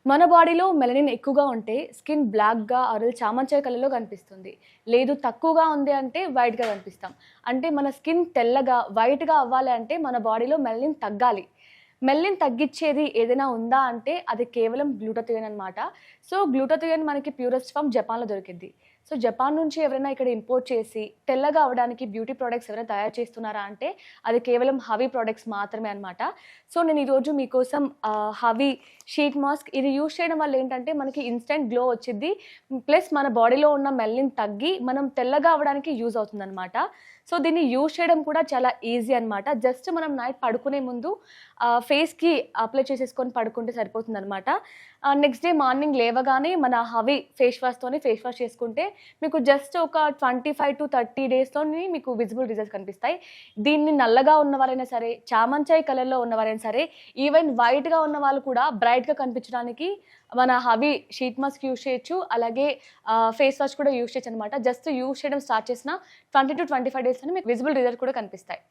మన బాడీలో మెలనిన్ ఎక్కువగా ఉంటే స్కిన్ బ్లాక్‌గా ఆర్ చామంచాయ కలర్‌లో కనిపిస్తుంది. లేదు తక్కువగా ఉంది అంటే వైట్‌గా కనిపిస్తాం. అంటే మన స్కిన్ తెల్లగా, వైట్‌గా అవ్వాలి అంటే మన బాడీలో మెలనిన్ తగ్గాలి. మెలనిన్ తగ్గిచ్చేది ఏదైనా ఉందా అంటే అది కేవలం గ్లూటాథియోన్ అనమాట. సో, గ్లూటాథియోన్ మనకి ప్యూరెస్ట్ ఫార్మ్ జపాన్‌లో దొరికిద్ది. సో, జపాన్ నుంచి ఎవరైనా ఇక్కడ ఇంపోర్ట్ చేసి తెల్లగా అవ్వడానికి బ్యూటీ ప్రొడక్ట్స్ ఎవరైనా తయారు చేస్తున్నారా అంటే అది కేవలం హవీ ప్రొడక్ట్స్ మాత్రమే అనమాట. సో, నేను ఈరోజు మీకోసం హవీ షీట్ మాస్క్ ఇది యూజ్ చేయడం వల్ల ఏంటంటే మనకి ఇన్‌స్టంట్ గ్లో వచ్చిద్ది. ప్లస్ మన బాడీలో ఉన్న మెలనిన్ తగ్గి మనం తెల్లగా అవ్వడానికి యూజ్ అవుతుందనమాట. సో, దీన్ని యూజ్ చేయడం కూడా చాలా ఈజీ అనమాట. జస్ట్ మనం నైట్ పడుకునే ముందు ఫేస్‌కి అప్లై చేసేసుకొని పడుకుంటే సరిపోతుందనమాట. నెక్స్ట్ డే మార్నింగ్ లేవగానే మన హవీ ఫేస్ వాష్‌తోని ఫేస్ వాష్ చేసుకుంటే మీకు జస్ట్ ఒక 25-30 డేస్‌లోని మీకు విజిబుల్ రిజల్ట్స్ కనిపిస్తాయి. దీన్ని నల్లగా ఉన్నవారైనా సరే, చామంచాయ కలర్‌లో ఉన్నవారైనా సరే, ఈవెన్ వైట్‌గా ఉన్న వాళ్ళు కూడా బ్రైట్‌గా కనిపించడానికి మన హవీ షీట్ మాస్క్ యూజ్ చేయొచ్చు. అలాగే ఫేస్ వాష్ కూడా యూజ్ చేయొచ్చనమాట. జస్ట్ యూజ్ చేయడం స్టార్ట్ చేసిన 20-25 డేస్‌లోనే మీకు విజిబుల్ రిజల్ట్ కూడా కనిపిస్తాయి.